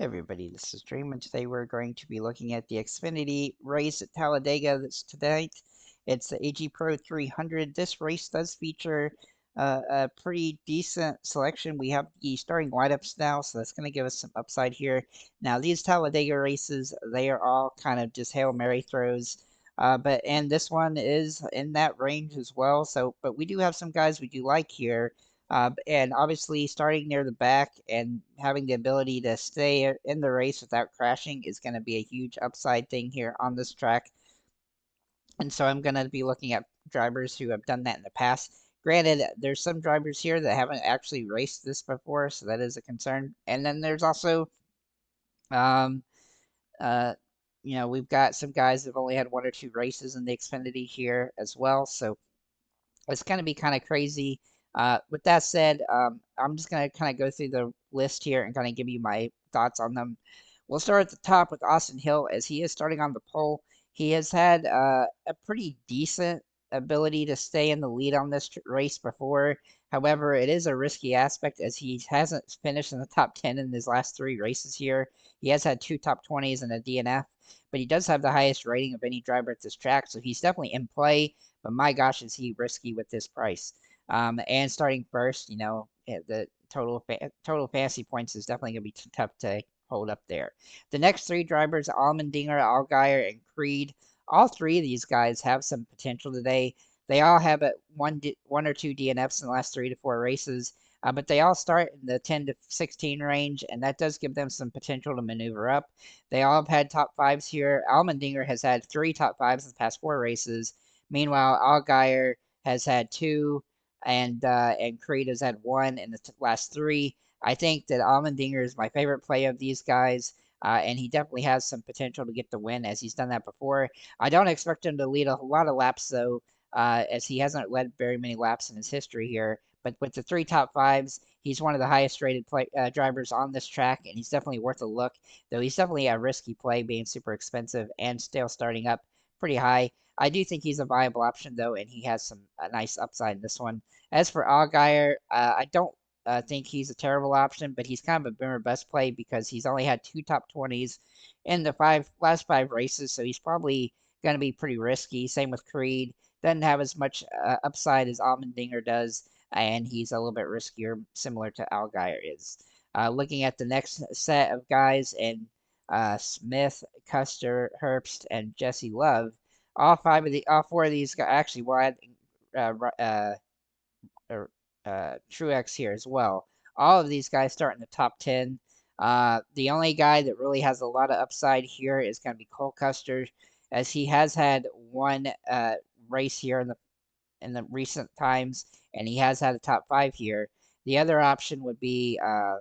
Hey everybody, this is Dream, and today we're going to be looking at the Xfinity race at Talladega that's tonight. It's the AG Pro 300. This race does feature a pretty decent selection. We have the starting lineups now, so that's going to give us some upside here. Now, these Talladega races, they are all kind of just Hail Mary throws. And this one is in that range as well. But we do have some guys we do like here. And obviously, starting near the back and having the ability to stay in the race without crashing is going to be a huge upside thing here on this track. And so I'm going to be looking at drivers who have done that in the past. Granted, there's some drivers here that haven't actually raced this before, so that is a concern. And then there's also, um, uh, we've got some guys that have only had one or two races in the Xfinity here as well. So it's going to be kind of crazy. With that said, I'm just going to kind of go through the list here and kind of give you my thoughts on them. We'll start at the top with Austin Hill as he is starting on the pole. He has had a pretty decent ability to stay in the lead on this race before. However, it is a risky aspect as he hasn't finished in the top 10 in his last three races here. He has had two top 20s and a DNF, but he does have the highest rating of any driver at this track, so he's definitely in play. But my gosh, is he risky with this price? And starting first, the total fantasy points is definitely going to be tough to hold up there. The next three drivers, Allmendinger, Allgaier, and Creed, all three of these guys have some potential today. They all have one or two DNFs in the last 3 to 4 races, but they all start in the 10 to 16 range, and that does give them some potential to maneuver up. They all have had top fives here. Allmendinger has had 3 top 5s in the past 4 races. Meanwhile, Allgaier has had two, and Creed has had one in the last three. I think that Allmendinger is my favorite play of these guys, and he definitely has some potential to get the win as he's done that before. I don't expect him to lead a lot of laps though, as he hasn't led very many laps in his history here. But with the 3 top 5s, he's one of the highest rated drivers on this track, and he's definitely worth a look. Though he's definitely a risky play, being super expensive and still starting up pretty high. I do think he's a viable option though, and he has some nice upside in this one. As for Allgaier, I don't think he's a terrible option, but he's kind of a boomer bust play because he's only had two top 20s in the last 5 races, so he's probably going to be pretty risky. Same with Creed. Doesn't have as much upside as Allmendinger does, and he's a little bit riskier, similar to Allgaier is. Looking at the next set of guys, and Smith, Custer, Herbst, and Jesse Love. All 4 of these guys actually were adding Truex here as well. All of these guys start in the top 10. The only guy that really has a lot of upside here is going to be Cole Custer, as he has had one race here in the recent times, and he has had a top 5 here. The other option would be Riley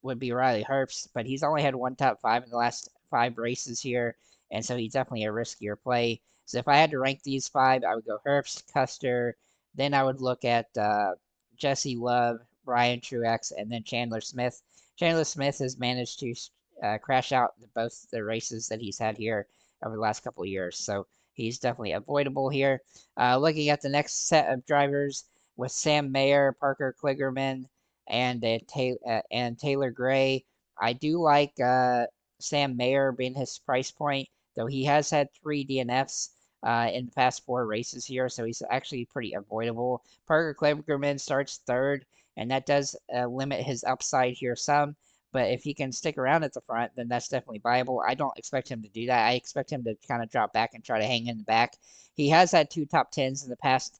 Herbst, but he's only had one top 5 in the last 5 races here, and so he's definitely a riskier play. So if I had to rank these 5, I would go Herbst, Custer, then I would look at Jesse Love, Brian Truex, and then Chandler Smith. Chandler Smith has managed to crash out both the races that he's had here over the last couple of years, so he's definitely avoidable here. Looking at the next set of drivers with Sam Mayer, Parker Kligerman, and Taylor Gray. I do like Sam Mayer being his price point, though he has had 3 DNFs in the past 4 races here, so he's actually pretty avoidable. Parker Kligerman starts third, and that does limit his upside here some. But if he can stick around at the front, then that's definitely viable. I don't expect him to do that. I expect him to kind of drop back and try to hang in the back. He has had 2 top 10s in the past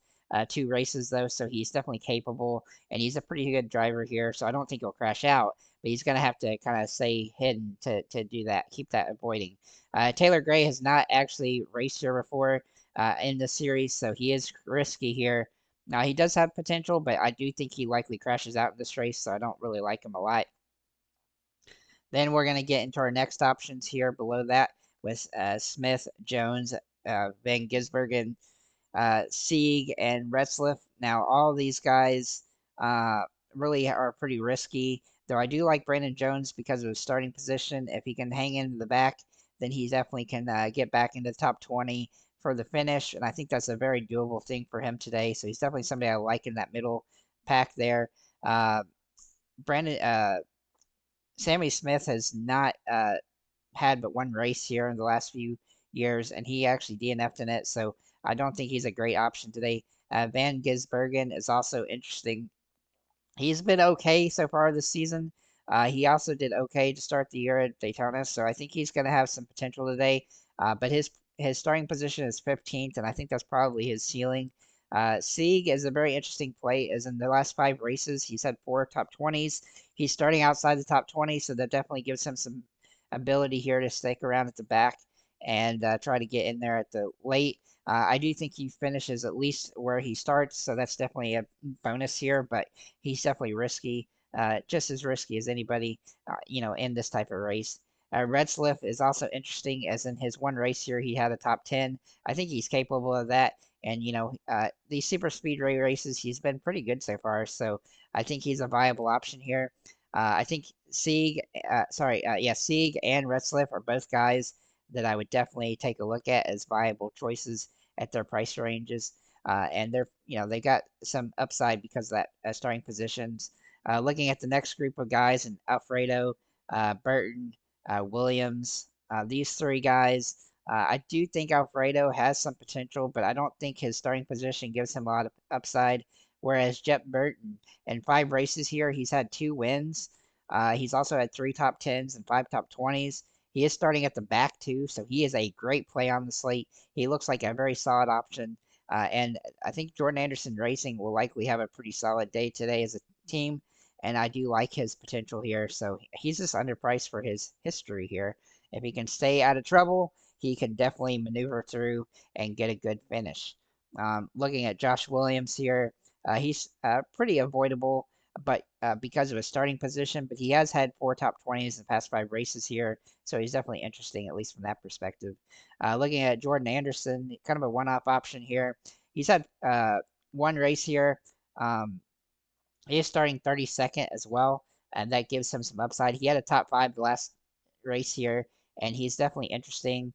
2 races, though, so he's definitely capable, and he's a pretty good driver here, so I don't think he'll crash out, but he's going to have to kind of stay hidden to do that, keep that avoiding. Taylor Gray has not actually raced here before in the series, so he is risky here. Now, he does have potential, but I do think he likely crashes out in this race, so I don't really like him a lot. Then we're going to get into our next options here below that with Smith, Jones, Van Gisbergen, Sieg, and Retzlaff. Now, all of these guys really are pretty risky, though I do like Brandon Jones because of his starting position. If he can hang in the back, then he definitely can get back into the top 20 for the finish, and I think that's a very doable thing for him today. So he's definitely somebody I like in that middle pack there. Brandon Sammy Smith has not had but one race here in the last few years, and he actually DNF'd in it, so I don't think he's a great option today. Van Gisbergen is also interesting. He's been okay so far this season. He also did okay to start the year at Daytona, so I think he's going to have some potential today. But his starting position is 15th, and I think that's probably his ceiling. Sieg is a very interesting play, as in the last 5 races, he's had 4 top 20s. He's starting outside the top 20, so that definitely gives him some ability here to stick around at the back and try to get in there at the late. I do think he finishes at least where he starts, so that's definitely a bonus here, but he's definitely risky, just as risky as anybody, in this type of race. Redsliff is also interesting, as in his one race here, he had a top 10. I think he's capable of that. And, these super speedway races, he's been pretty good so far. So I think he's a viable option here. I think Sieg and Redsliff are both guys that I would definitely take a look at as viable choices at their price ranges. And they got some upside because of that starting positions. Looking at the next group of guys, and Alfredo, Burton, Williams, these 3 guys, I do think Alfredo has some potential, but I don't think his starting position gives him a lot of upside. Whereas Jet Burton, in 5 races here, he's had 2 wins. He's also had 3 top 10s and 5 top 20s. He is starting at the back too, so he is a great play on the slate. He looks like a very solid option. And I think Jordan Anderson Racing will likely have a pretty solid day today as a team, and I do like his potential here. So he's just underpriced for his history here. If he can stay out of trouble, he can definitely maneuver through and get a good finish. Looking at Josh Williams here, he's pretty avoidable, but because of his starting position, but he has had 4 top 20s in the past 5 races here, so he's definitely interesting, at least from that perspective. Looking at Jordan Anderson, kind of a one-off option here. He's had one race here. Um, he is starting 32nd as well, and that gives him some upside. He had a top 5 the last race here, and he's definitely interesting.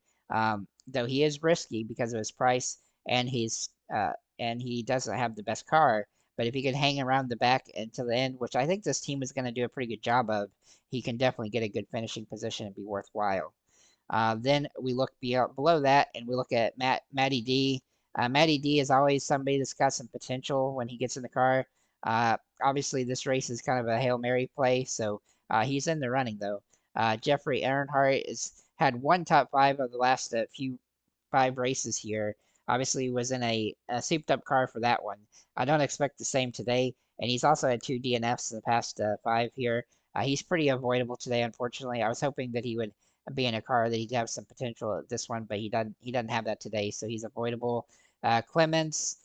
Though he is risky because of his price, and he doesn't have the best car. But if he can hang around the back until the end, which I think this team is going to do a pretty good job of, he can definitely get a good finishing position and be worthwhile. Then we look below that, and we look at Matty D. Matty D is always somebody that's got some potential when he gets in the car. Obviously, this race is kind of a Hail Mary play, so he's in the running, though. Jeffrey Earnhardt has had one top 5 of the last few 5 races here. Obviously, was in a souped up car for that one. I don't expect the same today, and he's also had 2 DNFs in the past 5 here. He's pretty avoidable today, unfortunately. I was hoping that he would be in a car that he'd have some potential at this one, but he doesn't have that today, so he's avoidable. Clements,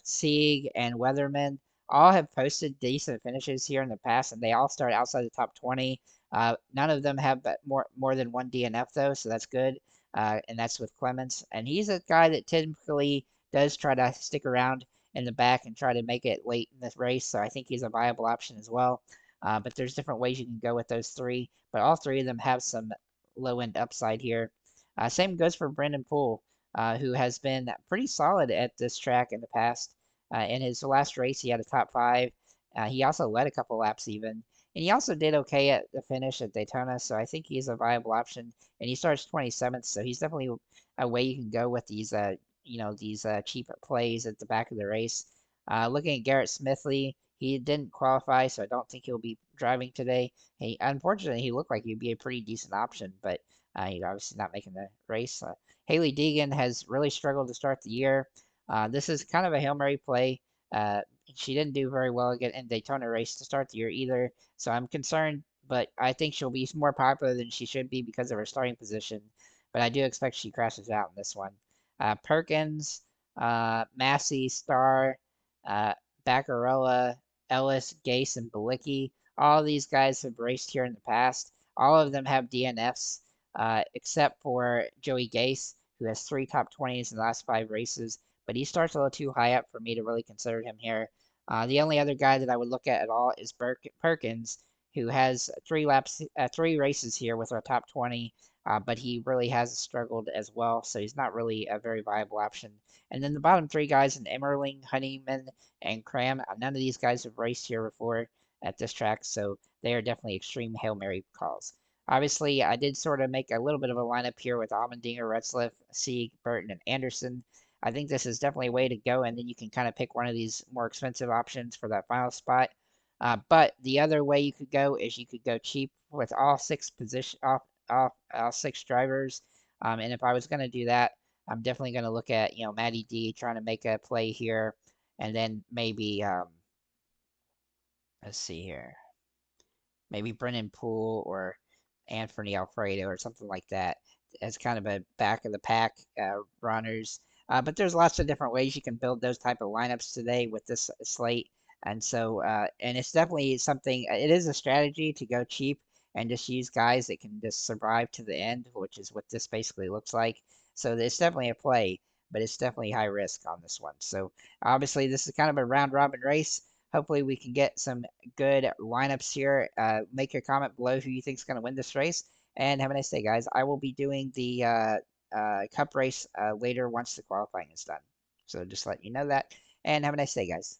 Sieg, and Weatherman all have posted decent finishes here in the past, and they all start outside the top 20. None of them have more than one DNF though, so that's good. And that's with Clements, and he's a guy that typically does try to stick around in the back and try to make it late in this race. So I think he's a viable option as well. But there's different ways you can go with those 3, but all 3 of them have some low end upside here. Same goes for Brendan Poole, who has been pretty solid at this track in the past. In his last race, he had a top 5. He also led a couple laps even. And he also did okay at the finish at Daytona, so I think he's a viable option. And he starts 27th, so he's definitely a way you can go with these cheap plays at the back of the race. Looking at Garrett Smithley, he didn't qualify, so I don't think he'll be driving today. Unfortunately, he looked like he'd be a pretty decent option, but he's obviously not making the race. Haley Deegan has really struggled to start the year. This is kind of a Hail Mary play. She didn't do very well again in Daytona race to start the year either, so I'm concerned, but I think she'll be more popular than she should be because of her starting position. But I do expect she crashes out in this one. Perkins, Massey, Starr, uh, Baccarella, Ellis, Gase, and Balicki. All these guys have raced here in the past. All of them have DNFs, except for Joey Gase, who has 3 top 20s in the last 5 races. But he starts a little too high up for me to really consider him here. The only other guy that I would look at all is Perkins, who has 3 races here with our top 20, but he really has struggled as well, so he's not really a very viable option. And then the bottom 3 guys in Emmerling, Honeyman, and Cram, none of these guys have raced here before. at this track, so they are definitely extreme Hail Mary calls. Obviously, I did sort of make a little bit of a lineup here with Allmendinger, Retzlaff, Sieg, Burton, and Anderson. I think this is definitely a way to go, and then you can kind of pick one of these more expensive options for that final spot. But the other way you could go is you could go cheap with all six position off all six drivers. And if I was going to do that, I'm definitely going to look at Matty D trying to make a play here, and then maybe let's see here, maybe Brennan Poole or Anthony Alfredo or something like that as kind of a back of the pack runners. But there's lots of different ways you can build those type of lineups today with this slate. And so, and it's definitely something, it is a strategy to go cheap and just use guys that can just survive to the end, which is what this basically looks like. So it's definitely a play, but it's definitely high risk on this one. So obviously, this is kind of a round robin race. Hopefully, we can get some good lineups here. Make your comment below who you think is going to win this race. And have a nice day, guys. I will be doing the Cup race later once the qualifying is done. So just let you know that. And have a nice day, guys.